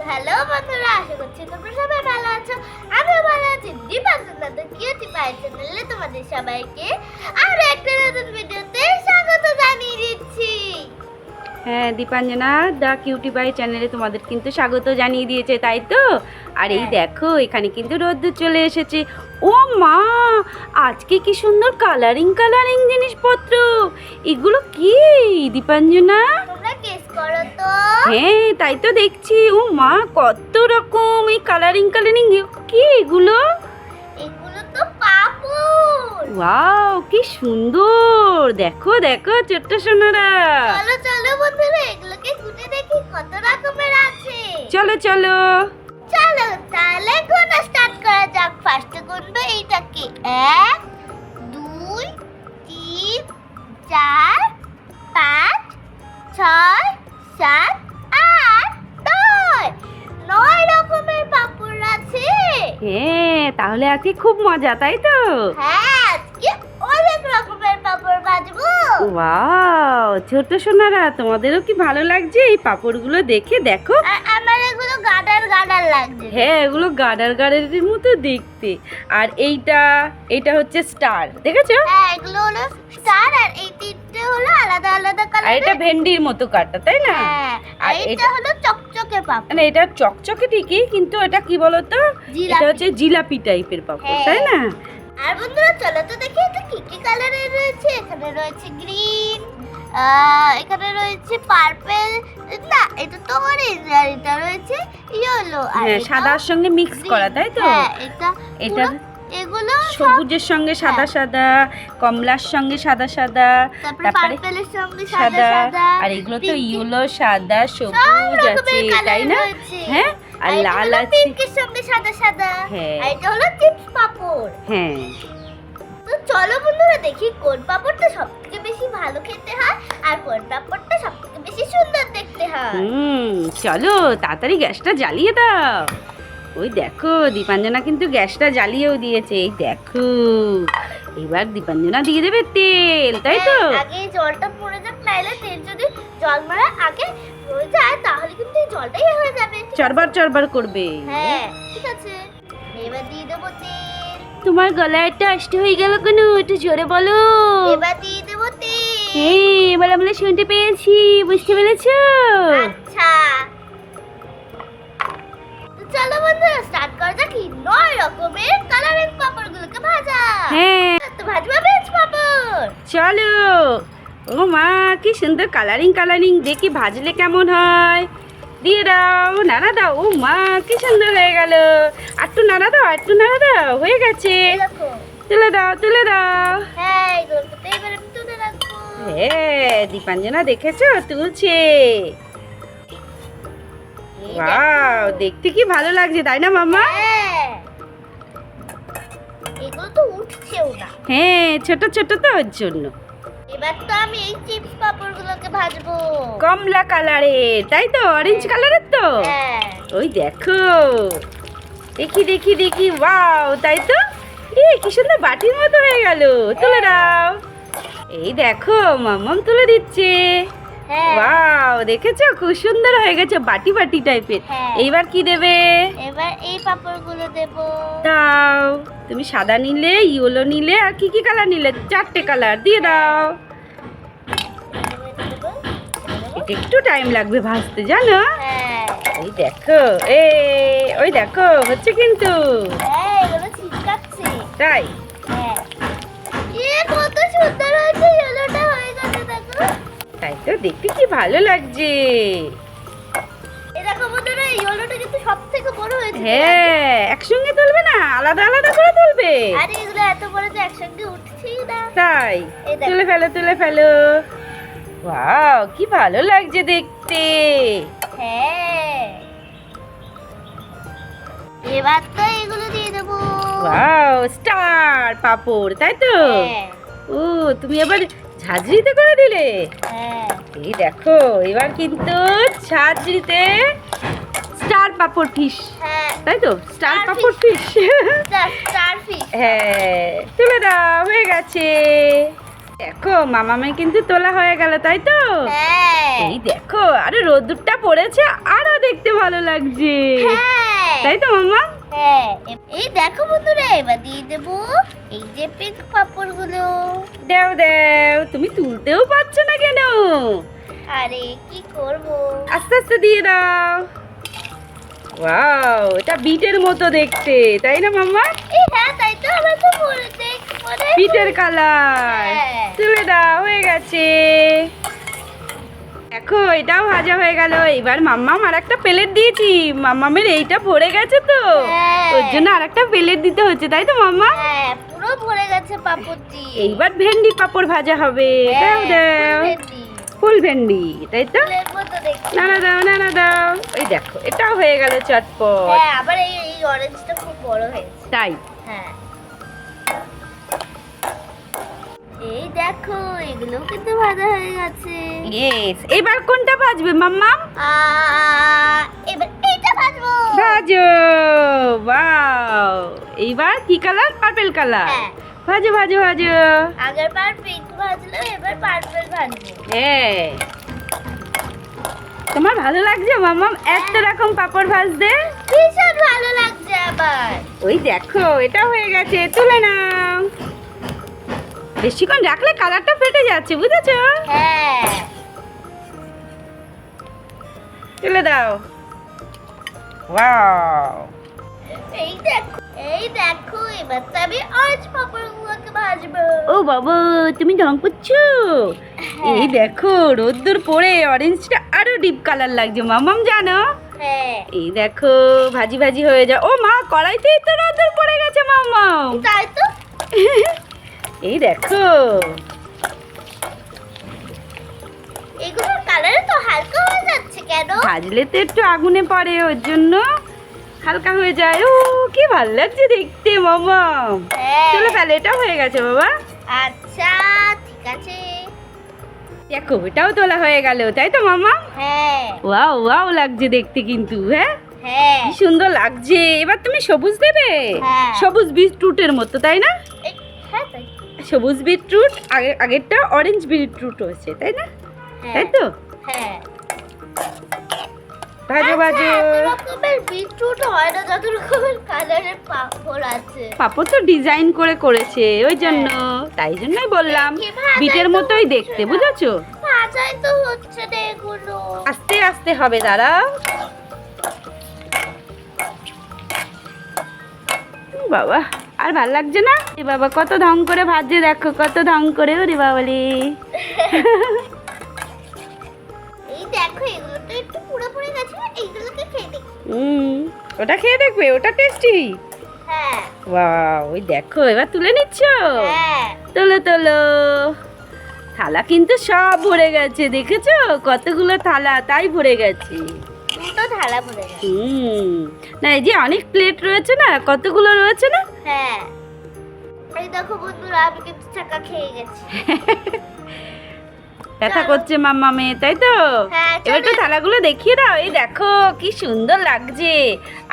Hello বন্ধুরা, আশা করছি তোমরা সবাই ভালো আছো। আমিও ভালো আছি। দীপাঞ্জনা দ্য কিউটি পাই চ্যানেলে তোমাদের সবাইকে আরো একটা নতুন ভিডিওতে স্বাগত জানিয়ে দিচ্ছি। হ্যাঁ, দীপাঞ্জনা দ্য কিউটি বাই চ্যানেলে তোমাদের কিন্তু স্বাগত জানিয়ে দিয়েছে, তাই তো? আর এই দেখো, এখানে কিন্তু রোদ্দুর চলে এসেছে। ও মা, আজকে কি সুন্দর কালারিং কালারিং জিনিসপত্র! এগুলো কি দীপাঞ্জনা? তোমরা গেস করো তো। হ্যাঁ, তাই তো দেখছি। ও মা, কত রকম এই কালারিং কালারিং! কি এগুলো? এগুলো তো পাপড়। ওয়াও, কি সুন্দর! দেখো দেখো ছোট্ট সোনারা। চলো চলো বন্ধুরা, এগুলোকে গুনে দেখি কত রকমের আছে। চলো চলো। চলো তাহলে গোনা স্টার্ট করা যাক। ফার্স্টে গুনবে এইটাকে 1 2 3 4 5 6 7 8 9 রকমের পাপড় আছে। হ্যাঁ, তাহলে আজকে খুব মজা, তাই তো? হ্যাঁ, আজকে অনেক রকমের পাপড় ভাজবো। ওয়াও, ছোট সোনারা, তোমাদেরও কি ভালো লাগছে এই পাপড়গুলো দেখে? দেখো। আর আমার এগুলো গাডার গাডার লাগছে। হ্যাঁ, এগুলো গাডার গাডারের মতো দেখতে। আর এইটা হচ্ছে স্টার, দেখেছো? হ্যাঁ, এগুলো হলো স্টার। আর এই তিনটে হলো আলাদা আলাদা আর কালার। এটা ভেন্ডির মতো কাটা, তাই না? হ্যাঁ, আর আর এটা হলো চকচকে পাপড়। মানে এটা চকচকে ঠিকই, কিন্তু এটা কি বলতো? জিলাপি। এটা হচ্ছে জিলাপি টাইপের পাপড়, হ্যাঁ। তাই না? আর বন্ধুরা চলো তো দেখি এটা কি কি কালারের রয়েছে। এখানে রয়েছে গ্রিন, এখানে রয়েছে পার্পল, না এটা তো অরেঞ্জ, আর এটা রয়েছে ইয়েলো, আর হ্যাঁ, এটা সাদার সঙ্গে মিক্স green। করা, তাই তো? হ্যাঁ, এটা এটা এগুলো সব। সবুজের সঙ্গে সাদা সাদা, কমলার সঙ্গে সাদা সাদা, তারপরে তারপরে পার্পলের সঙ্গে সাদা সাদা, সাদা, আর এগুলো তো pink- ইয়েলো, সাদা, সব সবুজ আছে, রকমের তাই কালার না? রয়েছে। হ্যাঁ, আর এটা লাল হলো আছে। পিঙ্কের সঙ্গে সাদা সাদা। হ্যাঁ। আর এটা হলো চিপস পাপড়। হ্যাঁ, তো চলো বন্ধুরা দেখি কোন পাপড়টা সবথেকে বেশি ভালো খেতে হয় আর কোন পাপড়টা সবথেকে বেশি সুন্দর দেখতে হয়। চলো তাড়াতাড়ি গ্যাসটা জ্বালিয়ে দাও। ওই দেখো, দীপাঞ্জনা কিন্তু গ্যাসটা জ্বালিয়েও দিয়েছে। এই দেখো, এবার দীপাঞ্জনা দিয়ে দেবে তেল, তাই তো? হ্যাঁ, আগে এই জলটা পড়ে যাক, নাইলে তেল যদি জল মারা আগে পড়ে যায় তাহলে কিন্তু এই জলটাই হয়ে যাবে। ঠিক আছে? চরবার চরবার করবে। হ্যাঁ, ঠিক আছে। এবার দিয়ে দেবো তেল। তোমার গলায় একটা আসতে হয়ে গেল কেন? একটু জোরে বলো। এবার দিয়ে দেবো তেল। এই, এবার আমরা শুনতে পেয়েছি, বুঝতে পেরেছো? আচ্ছা, তো চলো বন্ধুরা স্টার্ট করা যাক এই 9 রকমের কালারিং পাপড়গুলোকে ভাজা। হ্যাঁ, তো ভাজবো বেশ পাপড়। চলো। ও মা, কি সুন্দর কালারিং কালারিং! দেখি ভাজলে কেমন হয়। দিয়ে দাও, নাড়া দাও। ও মা, কি সুন্দর হয়ে গেল। একটু নাড়া দাও, একটু নাড়া দাও। হয়ে গেছে। দেখো। তুলে দাও, তুলে দাও। হ্যাঁ, এগুলোকে তো এবার আমি তুলে রাখবো। হ্যাঁ, দীপাঞ্জনা দেখেছো তুলছে। এই ওয়াও, দেখো। দেখতে কি ভালো লাগছে, তাই না মাম্মা? হ্যাঁ, এগুলো তো উঠছেও না। হ্যাঁ, ছোট ছোট তো ওর জন্য। এবার তো আমি এই চিপস পাপড়গুলোকে ভাজবো। কমলা কালারের, তাই তো? অরেঞ্জ কালারের তো? হ্যাঁ, ওই দেখো, দেখি দেখি দেখি, ওয়াও, তাই তো? কি সুন্দর বাটির মতো হয়ে গেল। তুলে দাও। এই দেখো, মাম্মাম তুলে দিচ্ছে। হ্যাঁ। ওয়াও, দেখেছো খুব সুন্দর হয়ে গেছে, বাটি বাটি টাইপের। হ্যাঁ। এইবার কি দেবে? এবার এই পাপড়গুলো দেবো। দাও। তুমি সাদা নিলে, ইয়েলো নিলে, আর কি কি কালার নিলে? 4টে কালার দিয়ে দাও। এটা একটু টাইম লাগবে ভাজতে, জানো? হ্যাঁ, এই দেখো, ওই দেখো, হচ্ছে কিন্তু। হ্যাঁ, এগুলো ছিটকাচ্ছে। তাই? হ্যাঁ, কত সুন্দর হয়েছে, ইয়েলোটা হয়ে গেছে দেখো। তাই তো, দেখতে কি ভালো লাগছে। এই দেখো বন্ধুরা, ইয়েলোটা কিন্তু সবথেকে বড় হয়েছে। হ্যাঁ, একসঙ্গে তুলবে না, আলাদা আলাদা করে তুলবে। আরে এগুলো এত বড় যে একসঙ্গে উঠছেই না। তাই? এই দেখো। তুলে ফেলো, তুলে ফেলো। ওয়াও, কি ভালো লাগছে দেখতে। হ্যাঁ, এবার তো এগুলো দিয়ে দেবো। ওয়াও, স্টার পাপড়, তাই তো? হ্যাঁ, ও, তুমি এবার ঝাঁঝরিতে করে দিলে। হ্যাঁ, এই দেখো, এবার কিন্তু ঝাঁঝরিতে স্টার পাপড় ফিশ, হ্যাঁ, তাই তো? স্টার Star পাপড় ফিশ। স্টারফিশ। হ্যাঁ, তুলে দাও, হয়ে গেছে। দেখো মামামের কিন্তু তোলা হয়ে গেল তাই তো? হ্যাঁ এই দেখো আরে রোদ্দুরটা পড়েছে আরো দেখতে ভালো লাগছে হ্যাঁ তাই তো মামা? হ্যাঁ এই দেখো বন্ধুরা এবার দিয়ে দেবো এই যে পিঙ্ক পাপড়গুলো। দেও দেও, তুমি তুলতেও পারছো না কেন? আরে কি করবো, আস্তে আস্তে দিয়ে দাও। ওয়াও, এটা বিটের মতো দেখতে তাই না মামা? এই হ্যাঁ তাই তো, আমরা তো পরে বিটের কালার। হ্যাঁ। তুলে দাও, হয়ে গেছে। দেখো এটাও ভাজা হয়ে গেল। এবার মাম্মাম আর একটা প্লেট দিয়েছি, মাম্মামের এইটা ভরে গেছে তো হ্যাঁ। ওর জন্য আর একটা প্লেট দিতে হচ্ছে তাই তো মাম্মা? হ্যাঁ পুরো ভরে গেছে পাপড় দিয়ে। এইবার ভেন্ডি পাপড় ভাজা হবে। দাও দাও, ফুল ভেন্ডি তাই তো? নানা দাও নানা দাও। এই দেখো এটাও হয়ে গেল চটপট। হ্যাঁ আবার এই অরেঞ্জটা খুব বড় হয়েছে। তাই হ্যাঁ এই দেখো এগুলো কিন্তু ভাজা হয়ে গেছে। ইয়েস, এবার কোনটা ভাজবে মাম্মা? এবার এটা ভাজবো। ভাজো। ওয়াও, এইবার কি কালার? Purple colour. হ্যাঁ। ভাজো ভাজো ভাজো। আগেরবার পিঙ্ক ভাজলো, এবার পার্পল ভাজবো। হ্যাঁ, তোমার ভালো লাগছে মাম্মাম এত রকম পাপড় ভাজতে? ভীষণ ভালো লাগছে আবার। ওই দেখো এটা হয়ে গেছে, তুলে নাও। বেশিক্ষণ রাখলে কালারটা ফেটে যাচ্ছে, বুঝেছো? হ্যাঁ তুলে দাও। ওয়াও, এই দেখো এবার তো আমি অরেঞ্জ পাপড়গুলোকে ভাজবো। ও বাবা তুমি ঢং করছো? এই দেখো রোদ্দুর পড়ে অরেঞ্জটা আরো ডিপ কালার লাগছে মামাম, জানো? হ্যাঁ এই দেখো ভাজি ভাজি হয়ে যায়। ও মা, কড়াইতেই তো রোদ্দুর পড়ে গেছে মামাম। তাই তো। এই দেখো এগুলোর কালার তো হালকা হয়ে যাচ্ছে কেন? ভাজলে তো একটু আগুনে পড়ে, ওর জন্য হালকা হয়ে যায়। ও কি ভালো লাগছে দেখতে মামাম। হ্যাঁ চলো তাহলে এটা হয়ে গেছে বাবা। আচ্ছা ঠিক আছে। দেখো এটাও তোলা হয়ে গেল তাই তো মামা? হ্যাঁ ওয়াও ওয়াও লাগছে দেখতে কিন্তু। হ্যাঁ হ্যাঁ কি সুন্দর লাগছে। এবার তুমি সবুজ দেবে। হ্যাঁ। সবুজ বিটরুটের মতো তাই না? হ্যাঁ তাই। সবুজ বিটরুট, আগেরটা অরেঞ্জ বিটরুট হয়েছে তাই না? তাই তো? হ্যাঁ ভাজো ভাজো। এত রকমের বিটরুট হয় না, যত রকমের কালারের পাপড় আছে। পাপড় তো ডিজাইন করে করেছে ওই জন্য, তাই জন্যই বললাম দেখি ভাজাই বিটের তো মতোই হচ্ছে দেখতে, না। বুঝেছো? ভাজাই তো হচ্ছে না এগুলো। আস্তে আস্তে হবে, দাঁড়াও। বাবা আর ভাল লাগছে না? এ বাবা কত ঢং করে ভাজছে, দেখো কত ঢং করে। ওরে বাবালি। এই দেখো এগুলো তো একটু পুরো পুড়ে গেছে, এইগুলোকে খেয়ে দেখি। ওটা খেয়ে দেখবে, ওটা টেস্টি। হ্যাঁ ওয়াও, ওই দেখো এবার তুলে নিচ্ছ। হ্যাঁ তোলো তোলো। থালা কিন্তু সব ভরে গেছে, দেখেছো কতগুলো থালা, তাই ভরে গেছে। দুটো থালা ভরে গেছে। না এই যে অনেক প্লেট রয়েছে না, কতগুলো রয়েছে না? হ্যাঁ এই দেখো বন্ধুরা আমি কিন্তু চাকা খেয়ে গেছি। ব্যথা চলো। করছে মাম্মা মেয়ে তাই তো? হ্যাঁ, এবার চলো। তো থালাগুলো দেখিয়ে দাও। এই দেখো কি সুন্দর লাগছে।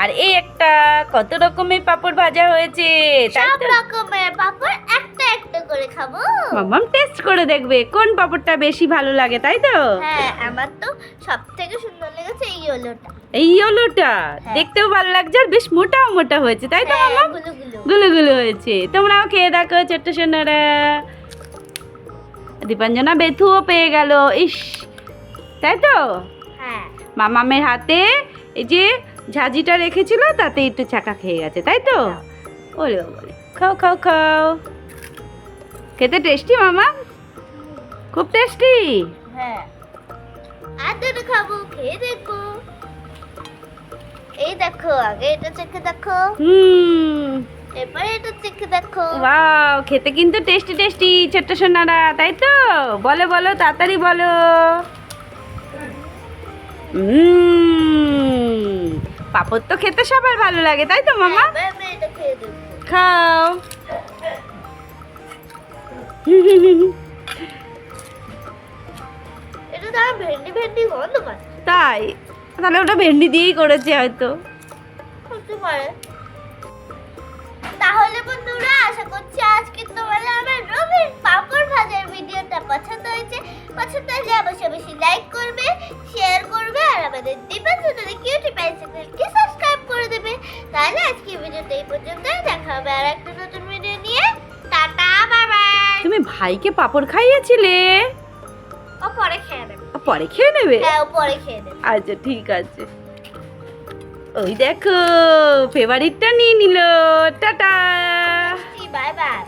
আর এই একটা কত রকমের পাপড় ভাজা হয়েছে তাই সব তো? রকমের পাপড় একটা একটা করে খাবো। মাম্মাম টেস্ট করে দেখবে কোন পাপড়টা বেশি ভালো লাগে তাই তো? হ্যাঁ আমার তো সব থেকে সুন্দর লেগেছে এই ইয়েলোটা। এই ইয়েলোটা হ্যাঁ। দেখতেও ভালো লাগছে আর বেশ মোটাও মোটা হয়েছে তাই তো হ্যাঁ, মাম্মাম? গুলো গুলো। গুলো গুলো হয়েছে। তোমরাও খেয়ে দেখো ছোট্ট সোনারা। দীপাঞ্জনা বেথুও পেয়ে গেল। ইস, তাই তো? হ্যাঁ মামামের হাতে এই যে ঝাঁঝিটা রেখেছিল তাতে একটু চাকা খেয়ে গেছে তাই তো? ওরে বাবারে, খাও খাও খাও। খেতে টেস্টি মামা, খুব টেস্টি। হ্যাঁ আর দুটো খাবো, খেয়ে দেখো। এই দেখো আগে এটা চেখে দেখো, এরপর এটা চেখে দেখো। ওয়াও, খেতে কিন্তু টেস্টি টেস্টি ছোট্ট সোনারা তাই তো? বলো বলো তাড়াতাড়ি বলো। পাপড় তো খেতে সবার ভালো লাগে তাই তো মামা? এবার আমি এটা খেয়ে দেখবো। খাও। এটা তো আমার ভেন্ডি ভেন্ডি গন্ধ পায়। তাই? তাহলে ওটা ভেন্ডি দিয়েই করেছে হয়তো। হতে পারে। তাহলে বন্ধুরা আশা করছি আজকে তোমাদের আমার রবির পাপড় ভাজার ভিডিওটা পছন্দ হয়েছে। পছন্দ হলে অবশ্যই বেশি লাইক করবে, শেয়ার করবে আর আমাদের দীপাঞ্জলি কিউটি পাই চ্যানেলকে সাবস্ক্রাইব করে দেবে। তাহলে আজকে ভিডিওটা এই পর্যন্তই, দেখা হবে আর একটা নতুন ভিডিও নিয়ে। Tata, bye bye. তুমি ভাইকে পাপড় খাইয়েছিলে? ও পরে খেয়ে নেবে। পরে খেয়ে নেবে? হ্যাঁ, ও পরে খেয়ে নেবে। আচ্ছা ঠিক আছে। ওই দেখো ফেভারিটটা নিয়ে নিল। টাটা। Bye bye.